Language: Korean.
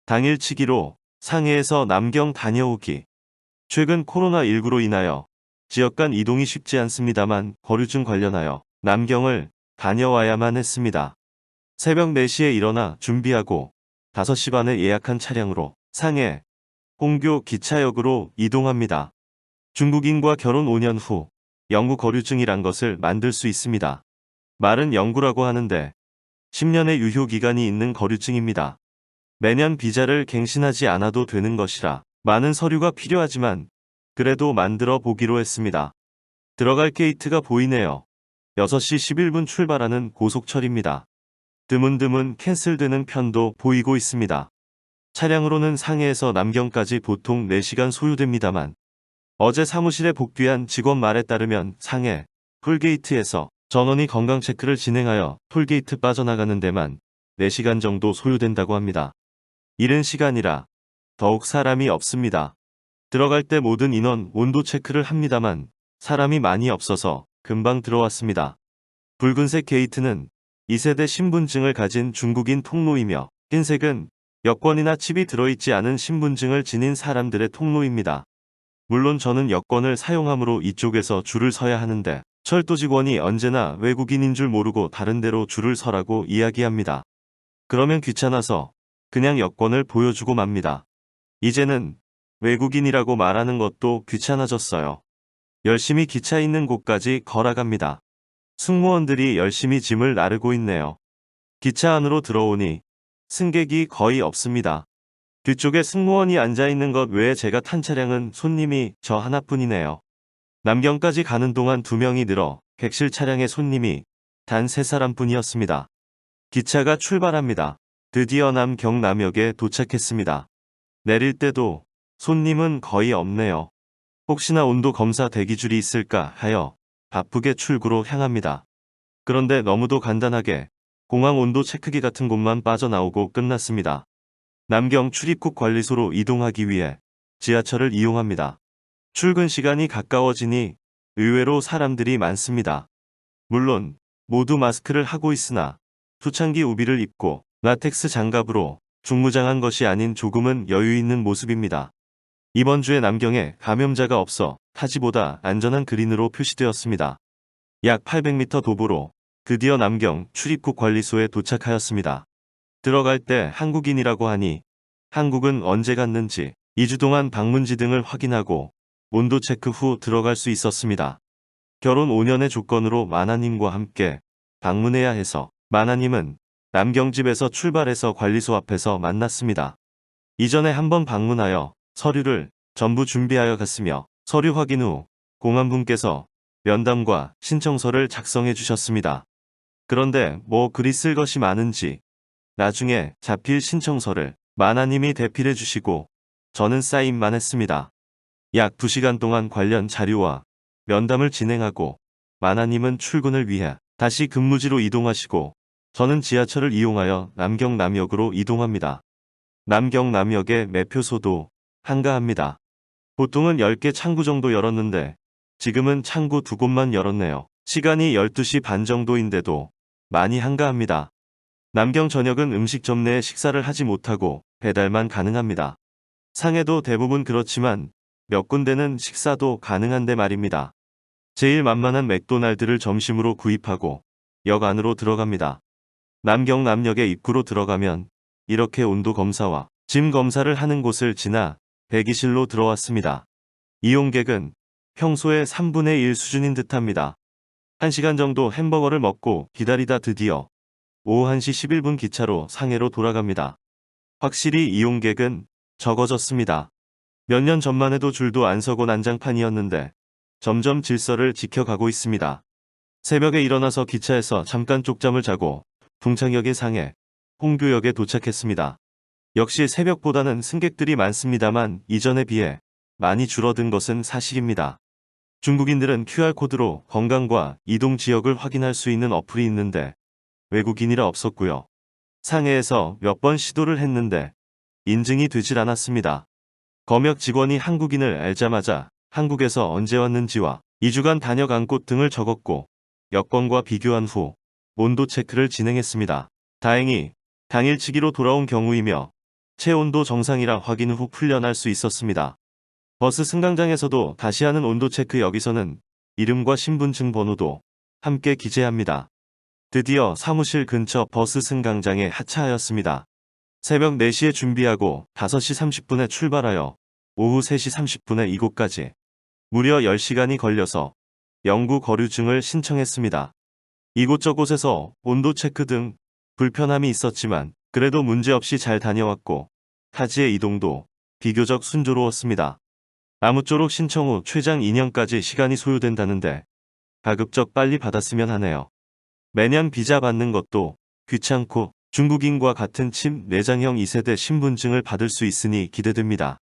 당일치기로 상해에서 남경 다녀오기. 최근 코로나19로 인하여 지역 간 이동이 쉽지 않습니다만 거류증 관련하여 남경을 다녀와야만 했습니다. 새벽 4시에 일어나 준비하고 5시 반에 예약한 차량으로 상해 홍교 기차역으로 이동합니다. 중국인과 결혼 5년 후 영구 거류증이란 것을 만들 수 있습니다. 말은 영구라고 하는데 10년의 유효기간이 있는 거류증입니다. 매년 비자를 갱신하지 않아도 되는 것이라 많은 서류가 필요하지만 그래도 만들어 보기로 했습니다. 들어갈 게이트가 보이네요. 6시 11분 출발하는 고속철입니다. 드문드문 캔슬되는 편도 보이고 있습니다. 차량으로는 상해에서 남경까지 보통 4시간 소요됩니다만 어제 사무실에 복귀한 직원 말에 따르면 상해 톨게이트에서 전원이 건강체크를 진행하여 톨게이트 빠져나가는 데만 4시간 정도 소요된다고 합니다. 이른 시간이라 더욱 사람이 없습니다. 들어갈 때 모든 인원 온도 체크를 합니다만 사람이 많이 없어서 금방 들어왔습니다. 붉은색 게이트는 2세대 신분증을 가진 중국인 통로이며 흰색은 여권이나 칩이 들어있지 않은 신분증을 지닌 사람들의 통로입니다. 물론 저는 여권을 사용하므로 이쪽에서 줄을 서야 하는데 철도 직원이 언제나 외국인인 줄 모르고 다른 데로 줄을 서라고 이야기합니다. 그러면 귀찮아서 그냥 여권을 보여주고 맙니다. 이제는 외국인이라고 말하는 것도 귀찮아졌어요. 열심히 기차 있는 곳까지 걸어갑니다. 승무원들이 열심히 짐을 나르고 있네요. 기차 안으로 들어오니 승객이 거의 없습니다. 뒤쪽에 승무원이 앉아있는 것 외에 제가 탄 차량은 손님이 저 하나뿐이네요. 남경까지 가는 동안 2명이 늘어 객실 차량의 손님이 단 3사람뿐이었습니다. 기차가 출발합니다. 드디어 남경남역에 도착했습니다. 내릴 때도 손님은 거의 없네요. 혹시나 온도 검사 대기줄이 있을까 하여 바쁘게 출구로 향합니다. 그런데 너무도 간단하게 공항 온도 체크기 같은 곳만 빠져나오고 끝났습니다. 남경 출입국 관리소로 이동하기 위해 지하철을 이용합니다. 출근 시간이 가까워지니 의외로 사람들이 많습니다. 물론 모두 마스크를 하고 있으나 투창기 우비를 입고 라텍스 장갑으로 중무장한 것이 아닌 조금은 여유 있는 모습입니다. 이번 주에 남경에 감염자가 없어 타지보다 안전한 그린으로 표시되었습니다. 약 800m 도보로 드디어 남경 출입국 관리소에 도착하였습니다. 들어갈 때 한국인이라고 하니 한국은 언제 갔는지 2주 동안 방문지 등을 확인하고 온도 체크 후 들어갈 수 있었습니다. 결혼 5년의 조건으로 마나님과 함께 방문해야 해서 마나님은 남경집에서 출발해서 관리소 앞에서 만났습니다. 이전에 한번 방문하여 서류를 전부 준비하여 갔으며 서류 확인 후 공안분께서 면담과 신청서를 작성해 주셨습니다. 그런데 뭐 글이 쓸 것이 많은지 나중에 자필 신청서를 마나님이 대필해 주시고 저는 사인만 했습니다. 약 2시간 동안 관련 자료와 면담을 진행하고 마나님은 출근을 위해 다시 근무지로 이동하시고 저는 지하철을 이용하여 남경남역으로 이동합니다. 남경남역의 매표소도 한가합니다. 보통은 10개 창구 정도 열었는데 지금은 창구 2곳만 열었네요. 시간이 12시 반 정도인데도 많이 한가합니다. 남경 전역은 음식점 내에 식사를 하지 못하고 배달만 가능합니다. 상해도 대부분 그렇지만 몇 군데는 식사도 가능한데 말입니다. 제일 만만한 맥도날드를 점심으로 구입하고 역 안으로 들어갑니다. 남경남역의 입구로 들어가면 이렇게 온도 검사와 짐 검사를 하는 곳을 지나 대기실로 들어왔습니다. 이용객은 평소의 3분의 1 수준인 듯합니다. 1시간 정도 햄버거를 먹고 기다리다 드디어 오후 1시 11분 기차로 상해로 돌아갑니다. 확실히 이용객은 적어졌습니다. 몇 년 전만 해도 줄도 안 서고 난장판이었는데 점점 질서를 지켜가고 있습니다. 새벽에 일어나서 기차에서 잠깐 쪽잠을 자고 동창역의 상해 홍교역에 도착했습니다. 역시 새벽보다는 승객들이 많습니다만 이전에 비해 많이 줄어든 것은 사실입니다. 중국인들은 QR코드로 건강과 이동 지역을 확인할 수 있는 어플이 있는데 외국인이라 없었고요. 상해에서 몇 번 시도를 했는데 인증이 되질 않았습니다. 검역 직원이 한국인을 알자마자 한국에서 언제 왔는지와 2주간 다녀간 곳 등을 적었고 여권과 비교한 후 온도 체크를 진행했습니다. 다행히 당일치기로 돌아온 경우이며 체온도 정상이라 확인 후 풀려날 수 있었습니다. 버스 승강장에서도 다시 하는 온도 체크. 여기서는 이름과 신분증 번호도 함께 기재합니다. 드디어 사무실 근처 버스 승강장에 하차하였습니다. 새벽 4시에 준비하고 5시 30분에 출발하여 오후 3시 30분에 이곳까지 무려 10시간이 걸려서 영구 거류증을 신청했습니다. 이곳저곳에서 온도 체크 등 불편함이 있었지만 그래도 문제없이 잘 다녀왔고 타지의 이동도 비교적 순조로웠습니다. 아무쪼록 신청 후 최장 2년까지 시간이 소요된다는데 가급적 빨리 받았으면 하네요. 매년 비자 받는 것도 귀찮고 중국인과 같은 침 내장형 2세대 신분증을 받을 수 있으니 기대됩니다.